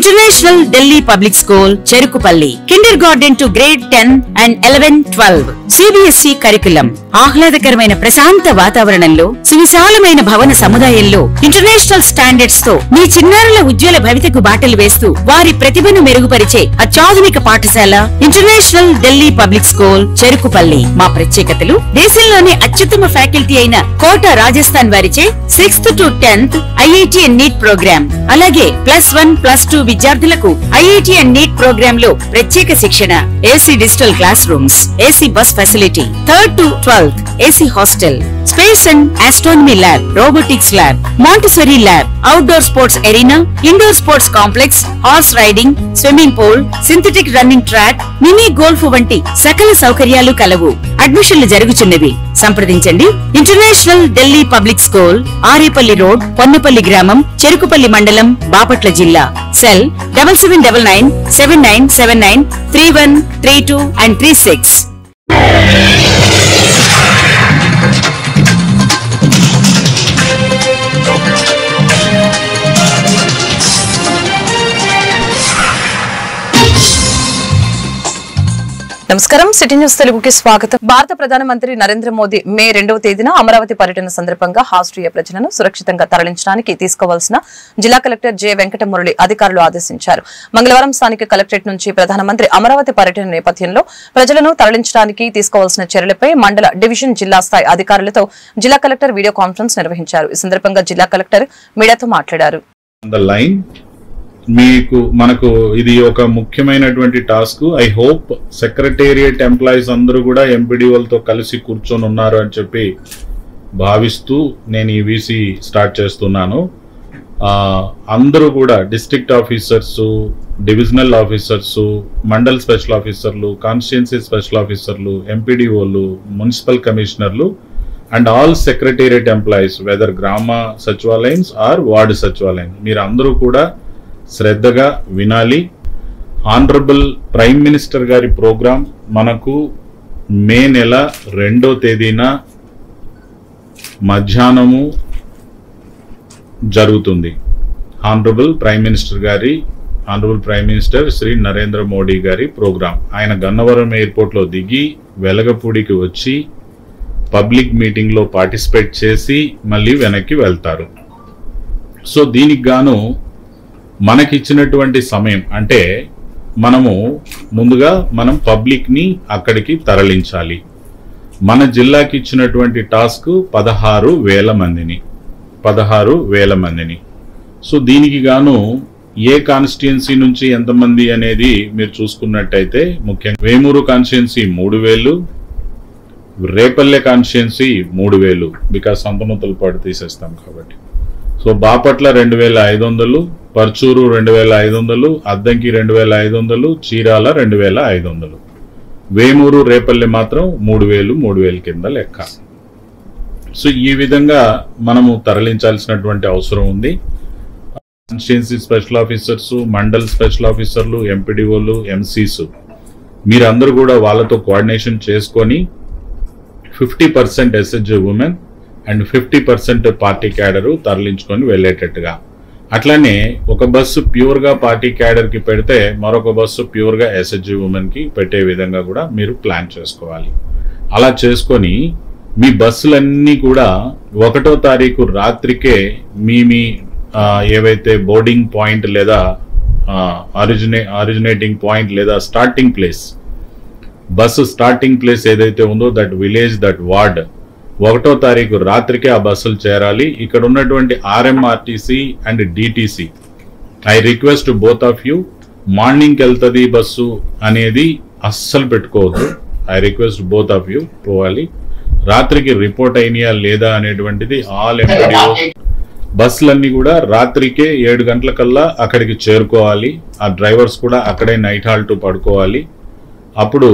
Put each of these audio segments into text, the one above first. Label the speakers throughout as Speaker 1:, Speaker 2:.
Speaker 1: International Delhi public school Cherukupalli. Kindergarten to grade 10 and 11, 12 CBSE curriculum. ఆహ్లాదకరమైన ప్రశాంత వాతావరణంలో సువిశాలమైన భవన సముదాయంలో ఇంటర్నేషనల్ స్టాండర్డ్స్ తో మీ చిన్నారుల ఉజ్వల భవితకు బాటలు వేస్తూ వారి ప్రతిభను మెరుగుపరిచే అత్యాధునిక పాఠశాల international Delhi public school Cherukupalli. మా ప్రత్యేకతలు దేశంలోనే అత్యుత్తమ ఫ్యాకల్టీ అయిన కోట రాజస్థాన్ వారిచే 6th to 10th IIT and NEET programme, అలాగే +1, +2 విద్యార్థులకు IIT and NEET ప్రోగ్రామ్ లో ప్రత్యేక శిక్షణ, AC digital class rooms, AC bus facility, 3rd to 12th AC hostel, space and astronomy lab, robotics lab, montessori lab, outdoor sports arena, indoor sports complex, horse riding, swimming pool, synthetic running track, mini golf వంటి సకల సౌకర్యాలు కలవు. అడ్మిషన్లు జరుగుతున్నవి. సంప్రదించండి. International Delhi public school, Arepalli road, Ponnapalli గ్రామం, చెరుకుపల్లి మండలం, బాపట్ల జిల్లా. Cell 7799 7979 31 32 and 36.
Speaker 2: నమస్కారం. సిటీ న్యూస్ తెలుగుకి స్వాగతం. భారత ప్రధానమంత్రి నరేంద్ర మోదీ మే 2వ తేదీన అమరావతి పర్యటన సందర్భంగా రాష్ట్రీయ ప్రజలను సురక్షితంగా తరలించడానికి తీసుకోవాల్సిన జిల్లా కలెక్టర్ జె వెంకటమురళి అధికారులు ఆదేశించారు. మంగళవారం స్థానిక కలెక్టరేట్ నుంచి ప్రధానమంత్రి అమరావతి పర్యటన నేపథ్యంలో ప్రజలను తరలించడానికి తీసుకోవాల్సిన చర్యలపై మండల, డివిజన్, జిల్లా స్థాయి అధికారులతో జిల్లా కలెక్టర్ వీడియో కాన్ఫరెన్స్ నిర్వహించారు. ఈ సందర్భంగా జిల్లా కలెక్టర్ మీడియాతో మాట్లాడారు.
Speaker 3: మనకు ఇది ఒక ముఖ్యమైనటువంటి task. I hope secretariat employees అందరూ కూడా ఎంపీడీఓలతో కలిసి కూర్చొని ఉన్నారు అని చెప్పి భావిస్తూ నేను ఈ వీసీ స్టార్ట్ చేస్తున్నాను. అందరూ కూడా district officers, divisional officers, mandal special ఆఫీసర్లు, కాన్స్టిట్యుయెన్సీ స్పెషల్ ఆఫీసర్లు, ఎంపీడీఓలు, మున్సిపల్ కమిషనర్లు and all secretariat employees, whether గ్రామ సచివాలయన్స్ ఆర్ వార్డు సచివాలయం, మీరు అందరూ కూడా శ్రద్ధగా వినాలి. ఆనరబుల్ ప్రైమ్ మినిస్టర్ గారి ప్రోగ్రాం మనకు మే నెల 2వ తేదీన మధ్యాహ్నము జరుగుతుంది. Honourable prime minister Shri Narendra Modi గారి ప్రోగ్రాం. ఆయన గన్నవరం ఎయిర్పోర్ట్లో దిగి వెలగపూడికి వచ్చి పబ్లిక్ మీటింగ్లో పార్టిసిపేట్ చేసి మళ్ళీ వెనక్కి వెళ్తారు. సో దీనికి గాను మనకిచ్చినటువంటి సమయం అంటే మనం పబ్లిక్ని అక్కడికి తరలించాలి. మన జిల్లాకి ఇచ్చినటువంటి టాస్క్ 16,000 మందిని. సో దీనికి గాను ఏ కాన్స్టిట్యుయెన్సీ నుంచి ఎంతమంది అనేది మీరు చూసుకున్నట్టయితే ముఖ్యంగా Vemuru constituency 3,000, Repalle constituency 3,000 because Santhanuthalapadu తీసేస్తాం కాబట్టి. సో బాపట్ల 2,500, పర్చూరు 2,500, అద్దంకి 2,500, చీరాల 2,500, వేమూరు, రేపల్లె మాత్రం 3,000 కింద లెక్క. సో ఈ విధంగా మనము తరలించాల్సినటువంటి అవసరం ఉంది. Constituency special officers, mandal special ఆఫీసర్లు, ఎంపీడీఓలు, ఎంసీస్ మీరందరూ కూడా వాళ్ళతో కోఆర్డినేషన్ చేసుకొని 50% SHG women and 50% party cadre తరలించుకొని వెళ్ళేటట్టుగా. అట్లానే ఒక బస్సు ప్యూర్గా పార్టీ క్యాడర్కి పెడితే మరొక బస్సు ప్యూర్గా ఎస్హెచ్జి ఉమెన్కి పెట్టే విధంగా కూడా మీరు ప్లాన్ చేసుకోవాలి. అలా చేసుకొని మీ బస్సులన్నీ కూడా 1వ తారీఖు రాత్రికే మీ ఏవైతే బోర్డింగ్ పాయింట్ లేదా ఆరిజినేటింగ్ పాయింట్ లేదా starting place, bus starting place ఏదైతే ఉందో దట్ విలేజ్, దట్ వార్డ్ 1వ తారీఖు రాత్రికే ఆ బస్సులు చేరాలి. ఇక్కడ ఉన్నటువంటి RM RTC and DTC, I request both of you, మార్నింగ్కి వెళ్తుంది బస్సు అనేది అస్సలు పెట్టుకోవద్దు. I request both of you పోవాలి. రాత్రికి రిపోర్ట్ అయినాయా లేదా అనేటువంటిది ఆల్ ఎంపీడీఓ బస్సులన్నీ కూడా రాత్రికే 7 గంటలకల్లా అక్కడికి చేరుకోవాలి. ఆ డ్రైవర్స్ కూడా అక్కడే నైట్ హాల్ట్ పడుకోవాలి. అప్పుడు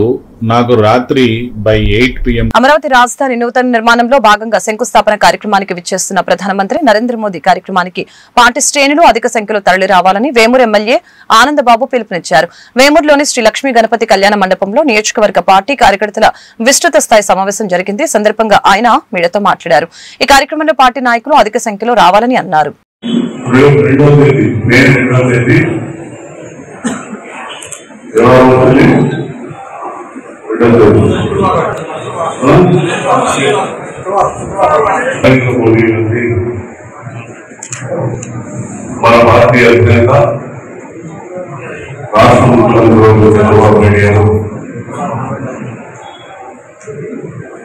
Speaker 3: నాకు రాత్రి by 8 PM
Speaker 2: అమరావతి రాజధాని నూతన నిర్మాణంలో భాగంగా శంకుస్థాపన కార్యక్రమానికి విచ్చేస్తున్న ప్రధానమంత్రి నరేంద్ర మోదీ కార్యక్రమానికి పార్టీ శ్రేణులు అధిక సంఖ్యలో తరలి రావాలని వేమూరు ఎమ్మెల్యే ఆనందబాబు పిలుపునిచ్చారు. వేమూరులోని శ్రీ లక్ష్మీ గణపతి కళ్యాణ మండపంలో నియోజకవర్గ పార్టీ కార్యకర్తల విస్తృత స్థాయి సమావేశం జరిగింది. సందర్భంగా ఆయన మీడియాతో మాట్లాడారు. ఈ కార్యక్రమంలో పార్టీ నాయకులు అధిక సంఖ్యలో రావాలని అన్నారు.
Speaker 4: మోదీ గారి మన భారతీయ అధినేత రాష్ట్ర ముఖ్యమంత్రి చంద్రబాబు నాయుడు గారు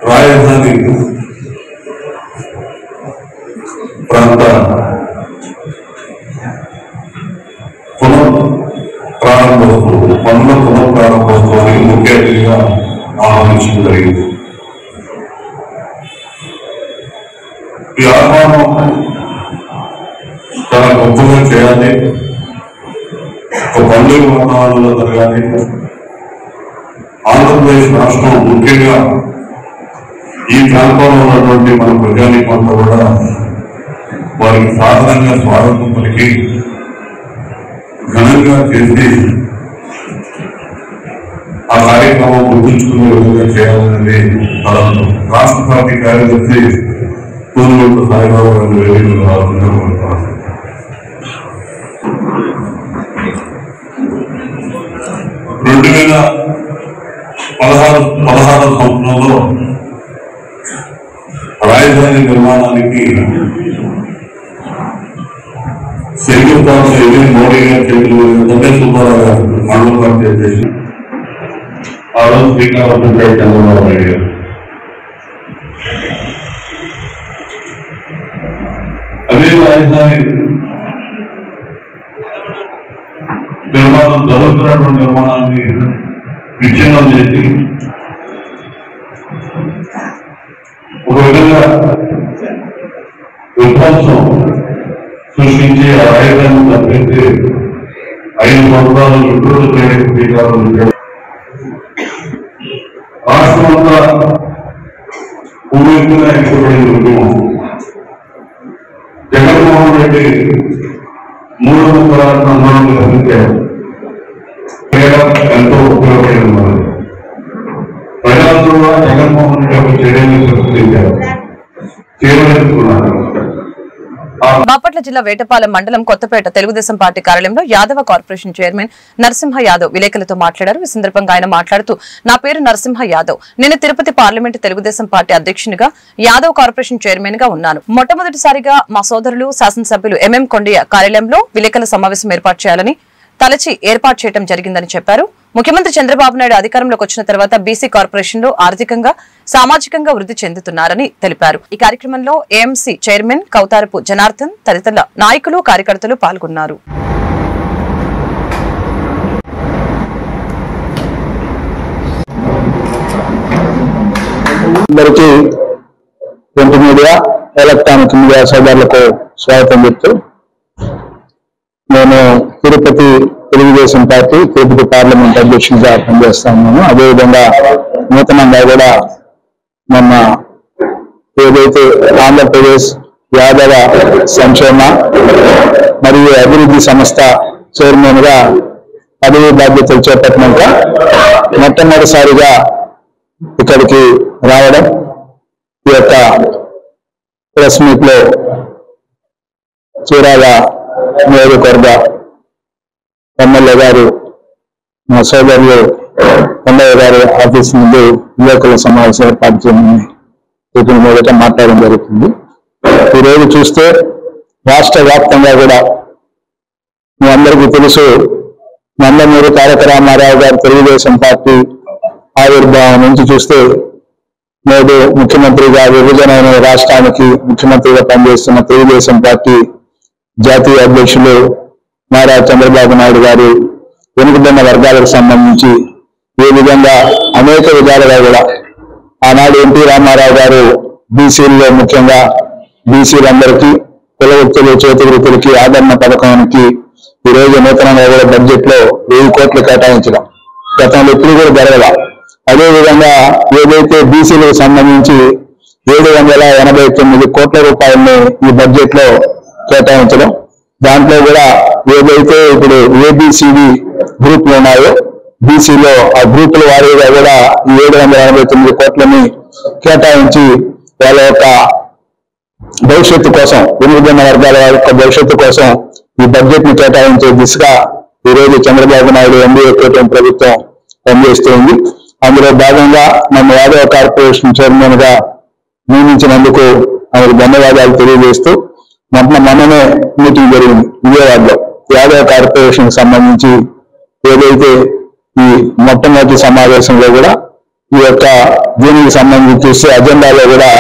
Speaker 4: రాజధాని ప్రాంత పనుల పునఃప్రారంభోత్సవానికి ముఖ్య అతిథిగా ఆహ్వానించడం జరిగింది. ఈ ఆహ్వానం చాలా గొప్పగా చేయాలి, ఒక పండుగ వాతావరణంలో జరగాలి. ఆంధ్రప్రదేశ్ రాష్ట్రం ముఖ్యంగా ఈ ప్రాంతంలో ఉన్నటువంటి మన ప్రజానీకంతా కూడా వారికి సాధారణంగా స్వాగతం పలికి ఘనంగా చేసి ఆ కార్యక్రమం గుర్తుంచుకునే విధంగా చేయాలనేది తలంతో రాష్ట్ర పార్టీ కార్యదర్శి పూర్వోత్తు సాయిబాబు గారు వేదికలు రావాలని కోరుతున్నాను. 2016 సంవత్సరంలో రాజధాని నిర్మాణానికి శంకుస్థాపన మోడీ గారి చేతులు సుబ్బారావు గారు మండల పార్టీ అధ్యక్షులు ఆ రోజు శ్రీకారం చుట్టాడు చంద్రబాబు నాయుడు గారు. అదే రాజధాని నిర్మాణం జరుగుతున్నటువంటి నిర్మాణాన్ని విచ్ఛిన్నం చేసి ఒక విధంగా విధ్వంసం సృష్టించి ఆ రాజధాని తప్పించి 5 సంవత్సరాలు వికృత చేయడానికి శ్రీకారం చుట్టాడు. రాష్ట్రమంతా పూర్వీకంగా ఇష్టపడిన ఉద్యమం జగన్మోహన్ రెడ్డి 3 సంవత్సరాల ఆందోళన రచించారు. ఎంతో ఉపయోగపడింది. ప్రజలందరూ కూడా జగన్మోహన్ రెడ్డి యొక్క చర్యలను ప్రశ్నించారు, చేరుకున్నారు.
Speaker 2: బాపట్ల జిల్లా వేటపాలెం మండలం కొత్తపేట తెలుగుదేశం పార్టీ కార్యాలయంలో యాదవ కార్పొరేషన్ చైర్మన్ నరసింహ యాదవ్ విలేకరులతో మాట్లాడారు. ఈ సందర్భంగా ఆయన మాట్లాడుతూ, నా పేరు నరసింహ యాదవ్. నేను తిరుపతి పార్లమెంటు తెలుగుదేశం పార్టీ అధ్యక్షునిగా యాదవ్ కార్పొరేషన్ చైర్మన్ గా ఉన్నాను. మొట్టమొదటిసారిగా మా సోదరులు శాసనసభ్యులు ఎంఎం కొండయ్య కార్యాలయంలో విలేకరుల సమావేశం ఏర్పాటు చేయాలని తలచి ఏర్పాటు చేయడం జరిగిందని చెప్పారు. ముఖ్యమంత్రి చంద్రబాబు నాయుడు అధికారంలోకి వచ్చిన తర్వాత బీసీ కార్పొరేషన్ లో ఆర్థికంగా సామాజికంగా వృద్ధి చెందుతున్నారని తెలిపారు. ఈ కార్యక్రమంలో ఏఎంసీ చైర్మన్ కౌతారపు జనార్దన్ తదితరుల నాయకులు కార్యకర్తలు పాల్గొన్నారు.
Speaker 5: అందరికీ ప్రింట్ మీడియా, ఎలక్ట్రానిక్ మీడియా సోదరులకు స్వాగతం చెప్తూ, నేను తిరుపతి తెలుగుదేశం పార్టీ తిరుపతి పార్లమెంట్ అధ్యక్షునిగా పనిచేస్తా ఉన్నాను. అదేవిధంగా నూతనంగా కూడా మొన్న ఏదైతే ఆంధ్రప్రదేశ్ యాదవ సంక్షేమ మరియు అభివృద్ధి సంస్థ చైర్మన్ గా పదవి బాధ్యతలు చేపట్టినాక మొట్టమొదటిసారిగా ఇక్కడికి రావడం, ఈ యొక్క ప్రెస్ మీట్ లో చీరాల నియోజకవర్గ ఎమ్మెల్యే గారు మా సోదరులు కొండయ్య గారి ఆఫీస్ నుండి విలేకరుల సమావేశం ఏర్పాటు చేయమని చెప్పిన మొదట మాట్లాడడం జరుగుతుంది. ఈరోజు చూస్తే రాష్ట్ర వ్యాప్తంగా కూడా మీ అందరికీ తెలుసు, నందమూరి తారక రామారావు గారు తెలుగుదేశం పార్టీ ఆవిర్భావం నుంచి చూస్తే నేడు ముఖ్యమంత్రిగా విభజన అయిన రాష్ట్రానికి ముఖ్యమంత్రిగా పనిచేస్తున్న తెలుగుదేశం పార్టీ జాతీయ అధ్యక్షులు నారా చంద్రబాబు నాయుడు గారు వెనుకబడిన వర్గాలకు సంబంధించి ఏ విధంగా అనేక విధాలుగా కూడా ఆనాడు ఎన్టీ రామారావు గారు బీసీల్లో ముఖ్యంగా బీసీలందరికీ కుల వృత్తులు చేతి వృత్తులకి ఆదరణ పథకానికి ఈరోజు నూతనంగా కూడా బడ్జెట్ లో 1000 కోట్లు కేటాయించడం గతంలో ఎప్పుడు కూడా జరగల. అదేవిధంగా ఏదైతే బీసీలకు సంబంధించి 789 కోట్ల రూపాయలని ఈ బడ్జెట్ లో కేటాయించడం, దాంట్లో కూడా ఏదైతే ఇప్పుడు ఏబిసిడి గ్రూపులు ఉన్నాయో బీసీలో ఆ గ్రూపుల వారీగా కూడా 789 కోట్లని కేటాయించి వాళ్ళ యొక్క భవిష్యత్తు కోసం, వెనుకబడిన వర్గాల యొక్క భవిష్యత్తు కోసం ఈ బడ్జెట్ ని కేటాయించే దిశగా ఈరోజు చంద్రబాబు నాయుడు ఎన్డీఏ కూటమి ప్రభుత్వం పనిచేస్తుంది. అందులో భాగంగా నన్ను యాదవ కార్పొరేషన్ చైర్మన్ గా నియమించినందుకు ఆయనకు ధన్యవాదాలు తెలియజేస్తూ మొన్ననే మీటింగ్ జరిగింది విజయవాడలో. యాదవ కార్పొరేషన్ సంబంధించి ఏదైతే ఈ మొట్టమొదటి సమావేశంలో కూడా ఈ యొక్క దీనికి సంబంధించి చూస్తే అజెండాలో కూడా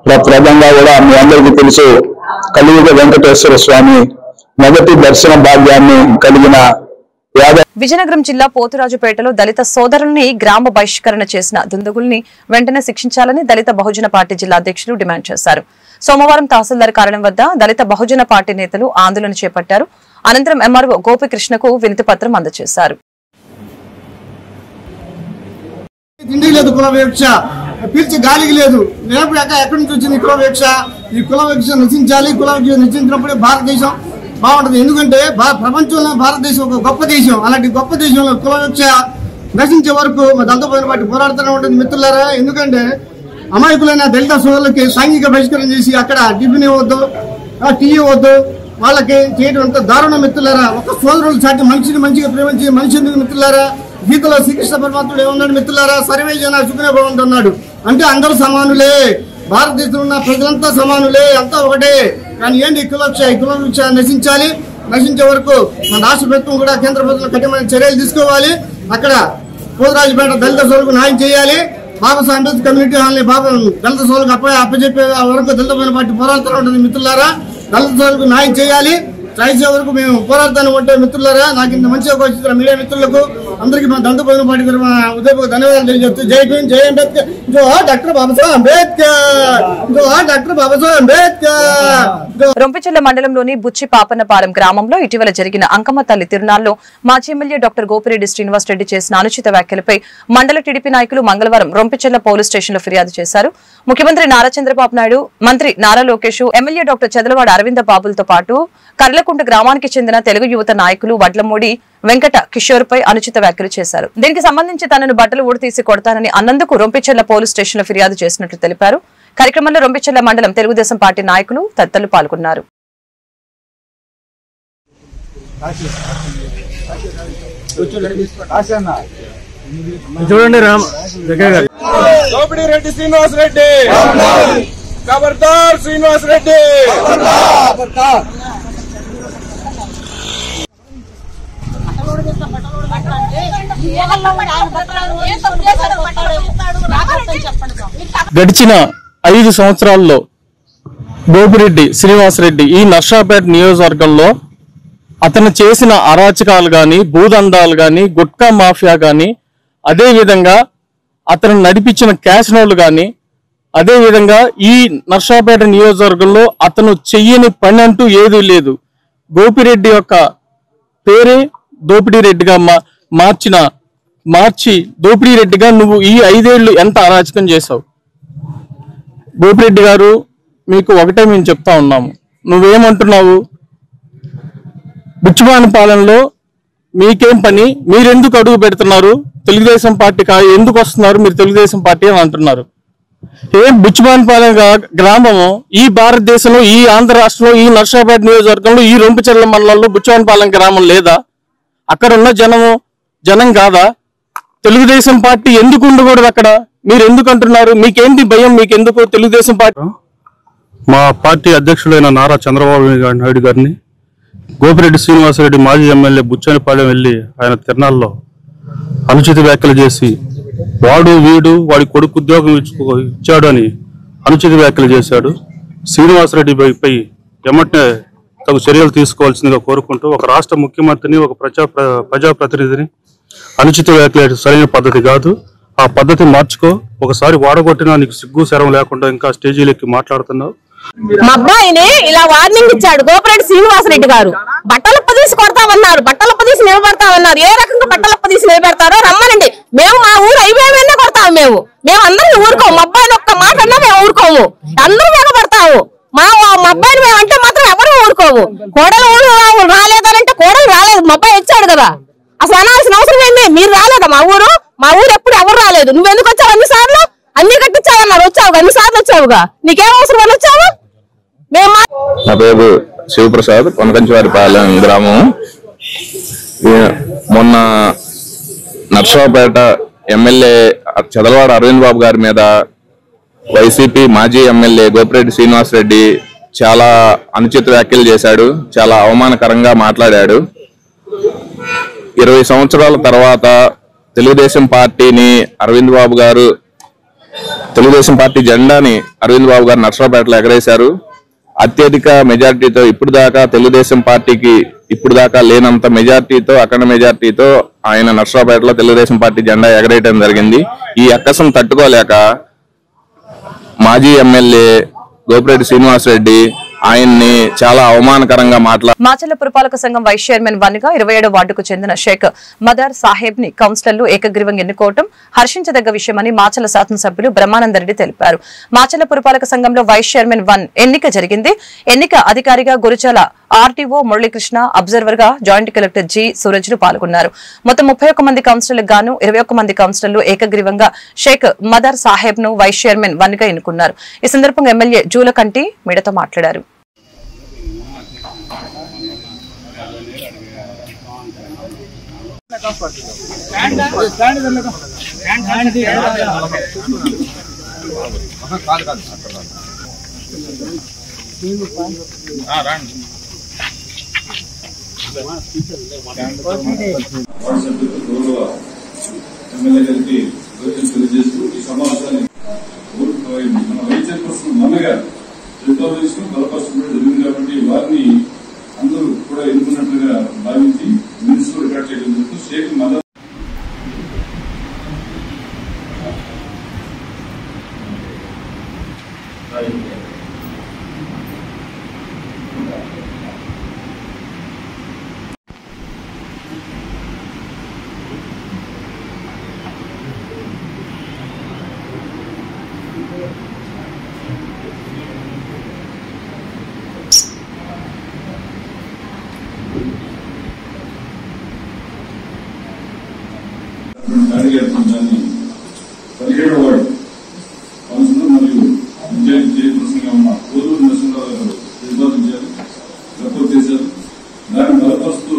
Speaker 5: ప్రప్రదంగా కూడా మీ అందరికీ తెలుసు, కలియుగ వెంకటేశ్వర స్వామి మొదటి దర్శన భాగ్యాన్ని కలిగిన
Speaker 2: విజయనగరం జిల్లా పోతురాజుపేటలో దళిత సోదరుల్ని గ్రామ బహిష్కరణ చేసిన దుండగుల్ని వెంటనే శిక్షించాలని దళిత బహుజన పార్టీ జిల్లా అధ్యక్షులు డిమాండ్ చేశారు. సోమవారం తహసీల్దార్ కార్యాలయం వద్ద దళిత బహుజన పార్టీ నేతలు ఆందోళన చేపట్టారు. అనంతరం ఎంఆర్ఓ గోపికృష్ణకు వినతి పత్రం అందజేశారు.
Speaker 6: పీల్చి గాలికి లేదు. రేపు ఎక్కడి నుంచి వచ్చింది కుల వివక్ష? ఈ కుల వివక్ష నశించాలి. కుల వివక్ష నశించినప్పుడే భారతదేశం బాగుంటది. ఎందుకంటే ప్రపంచంలో భారతదేశం ఒక గొప్ప దేశం. అలాంటి గొప్ప దేశంలో కుల వివక్ష నశించే వరకు దళిత బట్టి పోరాడుతూనే ఉంటుంది మిత్రులారా. ఎందుకంటే అమాయకులైన దళిత సోదరులకి సాంఘిక బహిష్కరణ చేసి అక్కడ టిఫిన్ ఇవ్వద్దు, టీ ఇవ్వద్దు, వాళ్ళకి చేయడం అంత దారుణ మిత్రులారా. ఒక సోదరులు చాటి మనిషిని మంచిగా ప్రేమించి మనిషి ఎందుకు మిత్రులారా? గీతలో శ్రీకృష్ణ పరమాత్ముడు ఏమన్నాడు మిత్రులారా? సర్వే జన సుఖనే భవంతున్నాడు. అంటే అందరూ సమానులే, భారతదేశంలో ఉన్న ప్రజలంతా సమానులే, అంతా ఒకటే. కానీ ఏంటి కులవివక్ష? ఈ కులవివక్ష నశించాలి. నశించే వరకు మన రాష్ట్ర ప్రభుత్వం కూడా కేంద్ర ప్రభుత్వం కఠినమైన చర్యలు తీసుకోవాలి. అక్కడ పోతురాజుపేట దళిత సోదరులకు న్యాయం చేయాలి. బాబాసాహెబ్ అంబేద్కర్ కమ్యూనిటీ హాల్ని దళిత సోదరులకు అప్పచెప్పే వరకు దళిత పార్టీ పోరాడుతూ ఉంటుంది మిత్రులారా. దళిత సోదరులకు న్యాయం చేయాలి. ట్రైసే వరకు మేము పోరాడతాను అంటే మిత్రులారా, నాకు ఇంత మంచి అవకాశం ఇచ్చిన మీడియా మిత్రులకు అందరికీ మా దంత భోజన పార్టీ ఉదయపూర్వక ధన్యవాదాలు తెలియజేస్తూ జై భీమ్, జై అంబేద్కర్, జోహార్ డాక్టర్ బాబాసాహెబ్ అంబేద్కర్, జోహార్ డాక్టర్ బాబాసాహెబ్ అంబేద్కర్.
Speaker 2: రొంపిచెర్ల మండలంలోని బుచ్చి పాపన్నపాలెం గ్రామంలో ఇటీవల జరిగిన అంకమ్మ తల్లి తిరునాళ్లలో మాజీ ఎమ్మెల్యే డాక్టర్ గోపిరెడ్డి శ్రీనివాస్ రెడ్డి చేసిన అనుచిత వ్యాఖ్యలపై మండల టీడీపీ నాయకులు మంగళవారం రొంపిచెర్ల పోలీస్ స్టేషన్లో ఫిర్యాదు చేశారు. ముఖ్యమంత్రి నారా చంద్రబాబు నాయుడు, మంత్రి నారా లోకేష్, ఎమ్మెల్యే డాక్టర్ చదలవాడ అరవింద బాబులతో పాటు కర్లకుంట గ్రామానికి చెందిన తెలుగు యువత నాయకులు వడ్లమూడి వెంకట కిషోర్ పై అనుచిత వ్యాఖ్యలు చేశారు. దీనికి సంబంధించి తనను బట్టలు ఊడతీసి కొడతానని అన్నందుకు రొంపిచెర్ల పోలీస్ స్టేషన్లో ఫిర్యాదు చేసినట్లు తెలిపారు. కార్యక్రమంలో రొంపిచెర్ల మండలం తెలుగుదేశం పార్టీ నాయకులు తదితరులు పాల్గొన్నారు.
Speaker 7: చూడండి రెడ్డి శ్రీనివాస్ రెడ్డి, ఖబర్దార్ శ్రీనివాస్ రెడ్డి. గడిచిన 5 సంవత్సరాల్లో గోపిరెడ్డి శ్రీనివాసరెడ్డి ఈ నర్సాపేట నియోజకవర్గంలో అతను చేసిన అరాచకాలు గాని, భూదందాలు గాని, గుట్కా మాఫియా గాని, అదే విధంగా అతను నడిపించిన క్యాసినోలు గాని, అదే విధంగా ఈ నర్సాపేట నియోజకవర్గంలో అతను చెయ్యని పని అంటూ ఏదీ లేదు. గోపిరెడ్డి యొక్క పేరే దోపిడీ రెడ్డిగా మార్చి దోపిడీ రెడ్డిగా నువ్వు ఈ 5 ఏళ్లు ఎంత అరాచకం చేశావు. గోపిరెడ్డి గారు, మీకు ఒకటే మేము చెప్తా ఉన్నాము. నువ్వేమంటున్నావు? బుచ్చిబానిపాలెంలో మీకేం పని? మీరెందుకు అడుగు పెడుతున్నారు? తెలుగుదేశం పార్టీ ఎందుకు వస్తున్నారు మీరు తెలుగుదేశం పార్టీ అని అంటున్నారు. ఏం బుచ్చిబానిపాలెం గ్రామము ఈ భారతదేశంలో, ఈ ఆంధ్ర రాష్ట్రంలో, ఈ నర్సాపేట నియోజకవర్గంలో, ఈ రొంపిచెర్ల మండలంలో బుచ్చిబానిపాలెం గ్రామం లేదా? అక్కడ ఉన్న జనం కాదా? తెలుగుదేశం పార్టీ ఎందుకు ఉండకూడదు అక్కడ? మీరు ఎందుకు అంటున్నారు? మీకేంటి భయం? మీకెందుకు తెలుగుదేశం పార్టీ?
Speaker 8: మా పార్టీ అధ్యక్షులైన నారా చంద్రబాబు నాయుడు గారిని గోపిరెడ్డి శ్రీనివాసరెడ్డి మాజీ ఎమ్మెల్యే బుచ్చనిపాలెం వెళ్లి ఆయన తిరణాల్లో అనుచిత వ్యాఖ్యలు చేసి వీడు వాడి కొడుకు ఉద్యోగం ఇచ్చాడు అని అనుచిత వ్యాఖ్యలు చేశాడు. శ్రీనివాసరెడ్డిపై ఎమ్మటే తగు చర్యలు తీసుకోవాల్సిందిగా కోరుకుంటూ ఒక రాష్ట్ర ముఖ్యమంత్రిని, ఒక ప్రజాప్రతినిధిని అనుచిత వ్యాఖ్యలు సరైన పద్ధతి కాదు. ఆ పద్ధతి మార్చుకో. ఒకసారి వాడగొట్టినా నీకు సిగ్గు శరం లేకుండా ఇంకా స్టేజీలెక్కి మాట్లాడుతున్నావు.
Speaker 9: మా అబ్బాయిని ఇలా వార్నింగ్ ఇచ్చాడు గోపిరెడ్డి శ్రీనివాసరెడ్డి గారు. బట్టలప్ప తీసి కొడతామన్నారు, బట్టలప్ప తీసి నిలబెడతామన్నారు. ఏ రకంగా బట్టలప్ప తీసి నిలబెడతారో రమ్మనండి. మేము మా ఊరు అయిపోయినా కొడతాము. మేము అందరినీ ఊరుకోము. మా అబ్బాయిని ఒక్క మాట అన్నా మేము ఊరుకోము. అందరూ వెనబడతాము. మా అబ్బాయిని మేము అంటే మాత్రం ఎవరు ఊరుకోము. కోడలు రాలేదనంటే కోడలు రాలేదు, మా అబ్బాయి వచ్చాడు కదా. అసలు అనాల్సిన అవసరం ఏంది? మీరు రాలేదా మా ఊరు ఎప్పుడు ఎవరు రాలేదు. నువ్వెందుకు వచ్చావు? అన్నిసార్లు అన్ని కట్టించావన్నారు. వచ్చావుగా, అన్నిసార్లు వచ్చావుగా. నీకేం అవసరం అని వచ్చావు?
Speaker 5: నా పేరు శివప్రసాద్, కొనకంచివారిపాలెం గ్రామం.
Speaker 10: మొన్న నర్సరావుపేట ఎమ్మెల్యే చదలవాడ అరవింద్ బాబు గారి మీద వైసీపీ మాజీ ఎమ్మెల్యే గోపిరెడ్డి శ్రీనివాసరెడ్డి చాలా అనుచిత వ్యాఖ్యలు చేశాడు, చాలా అవమానకరంగా మాట్లాడాడు. 20 సంవత్సరాల తర్వాత తెలుగుదేశం పార్టీని అరవింద్ బాబు గారు తెలుగుదేశం పార్టీ జెండాని అరవింద్ బాబు గారు నర్సరావుపేటలో ఎగరేశారు. అత్యధిక మెజార్టీతో ఇప్పుడు దాకా తెలుగుదేశం పార్టీకి ఇప్పుడు దాకా లేనంత మెజార్టీతో అఖండ మెజార్టీతో ఆయన నర్సరావుపేటలో తెలుగుదేశం పార్టీ జెండా ఎగరేయడం జరిగింది. ఈ అక్కసం తట్టుకోలేక మాజీ ఎమ్మెల్యే గోపిరెడ్డి శ్రీనివాసరెడ్డి ఆయన్ని చాలా అవమానకరంగా
Speaker 2: మాచర్ల పురపాలక సంఘం వైస్ చైర్మన్ వన్గా 27వ వార్డుకు చెందిన షేక్ మదార్ సాహెబ్ ని కౌన్సిలర్లు ఏకగ్రీవంగా ఎన్నుకోవడం హర్షించదగ్గ విషయమని మాచర్ల శాసనసభ్యులు బ్రహ్మానందరెడ్డి తెలిపారు. మాచర్ల పురపాలక సంఘంలో వైస్ చైర్మన్ 1 ఎన్నిక జరిగింది. ఎన్నిక అధికారిగా గురుచాల ఆర్టీఓ మురళీకృష్ణ, అబ్జర్వర్ గా జాయింట్ కలెక్టర్ జి సూరజ్లు పాల్గొన్నారు. మొత్తం 31 మంది కౌన్సిలర్లకు గాను 21 మంది కౌన్సిలర్లు ఏకగ్రీవంగా షేక్ మదార్ సాహెబ్ ను వైస్ చైర్మన్ 1గా ఎన్నుకున్నారు. ఈ సందర్భంగా ఎమ్మెల్యే జూలకంటి మీడియాతో మాట్లాడారు.
Speaker 4: ఎమ్మెల్యే గారికి తెలియజేస్తూ ఈ సమావేశాన్ని వైస్ చైర్పర్సన్ మొన్నగా రిజర్వేషన్ బలపరచడం జరిగింది కాబట్టి వారిని అందరూ కూడా ఎన్నుకున్నట్లుగా భావించి మినిట్స్ లో రికార్డ్ చేయడం జరుగుతుంది. షేక్ మదర్ దాన్ని 17వ వార్డు కౌన్సిలర్ మరియు చైర్పర్సన్గా ఉన్న కోదూరు నరసింహరావు గారు ప్రతిపాదించారు, సపోర్ట్ చేశారు. దాన్ని బలపరుస్తూ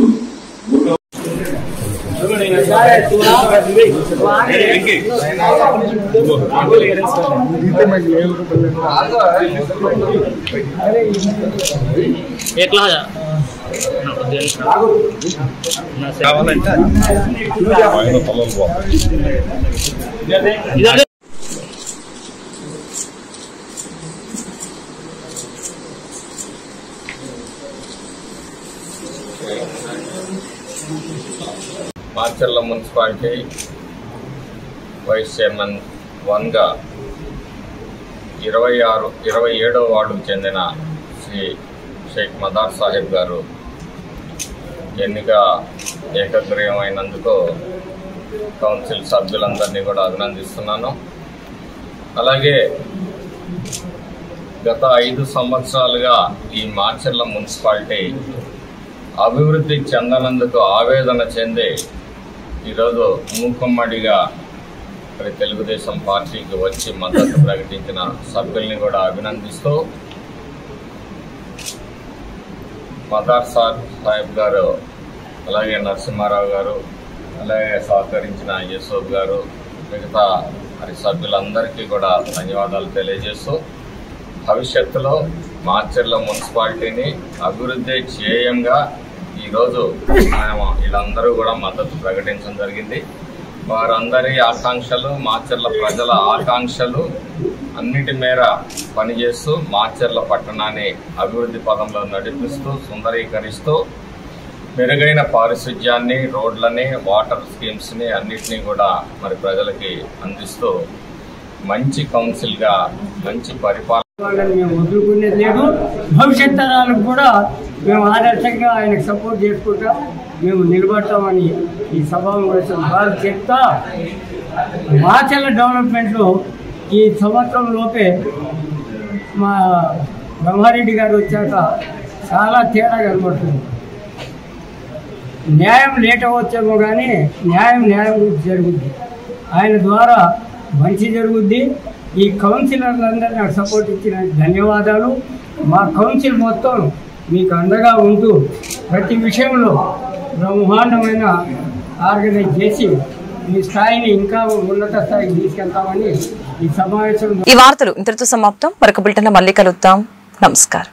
Speaker 11: మాచర్ల మున్సిపాలిటీ వైస్ చైర్మన్ 1గా 27వ వార్డుకు చెందిన శ్రీ షేక్ మదార్ సాహెబ్ గారు ఎన్నిక ఏకగ్రీవమైనందుకు కౌన్సిల్ సభ్యులందరినీ కూడా అభినందిస్తున్నాను. అలాగే గత 5 సంవత్సరాలుగా ఈ మాచర్ల మున్సిపాలిటీ అభివృద్ధి చెందనందుకు ఆవేదన చెంది ఈరోజు మూకుమ్మడిగా తెలుగుదేశం పార్టీకి వచ్చి మద్దతు ప్రకటించిన సభ్యుల్ని కూడా అభినందిస్తూ మదార్ సాహెబ్ గారు, అలాగే నరసింహారావు గారు, అలాగే సహకరించిన యశోబ్ గారు, మిగతా మరి సభ్యులందరికీ కూడా ధన్యవాదాలు తెలియజేస్తూ భవిష్యత్తులో మాచర్ల మున్సిపాలిటీని అభివృద్ధి ధ్యేయంగా ఈరోజు వీళ్ళందరూ కూడా మద్దతు ప్రకటించడం జరిగింది. వారందరి ఆకాంక్షలు, మాచర్ల ప్రజల ఆకాంక్షలు అన్నిటి మేర పనిచేస్తూ మాచర్ల పట్టణాన్ని అభివృద్ధి పదంలో నడిపిస్తూ సుందరీకరిస్తూ మెరుగైన పారిశుధ్యాన్ని, రోడ్లని, వాటర్ స్కీమ్స్ని అన్నిటినీ కూడా మరి ప్రజలకి అందిస్తూ మంచి కౌన్సిల్గా మంచి పరిపాలన
Speaker 12: మేము వదులుకునేది లేదు. భవిష్యత్ తరాలకు కూడా మేము ఆదర్శంగా ఆయనకు సపోర్ట్ చేసుకుంటా మేము నిలబడతామని ఈ సభావేశం ద్వారా చెప్తా. మాచర్ల డెవలప్మెంట్లో ఈ సంవత్సరం లోపే మా బ్రహ్మారెడ్డి గారు వచ్చాక చాలా తేడా కనబడుతుంది. న్యాయం లేట్ అవ్వచ్చేమో కానీ న్యాయం జరుగుద్ది. ఆయన ద్వారా మంచి జరుగుద్ది. ఈ కౌన్సిలర్లందరూ నాకు సపోర్ట్ ఇచ్చిన ధన్యవాదాలు. మా కౌన్సిల్ మొత్తం మీకు అండగా ఉంటూ ప్రతి విషయంలో బ్రహ్మాండమైన ఆర్గనైజ్ చేసి ఈ స్థాయిని ఇంకా ఉన్నత స్థాయికి తీసుకెళ్తామని ఈ సమావేశం.
Speaker 2: ఈ వార్తలు ఇంతటితో సమాప్తం. మరొక బులెటిన్లో మళ్ళీ కలుద్దాం. నమస్కారం.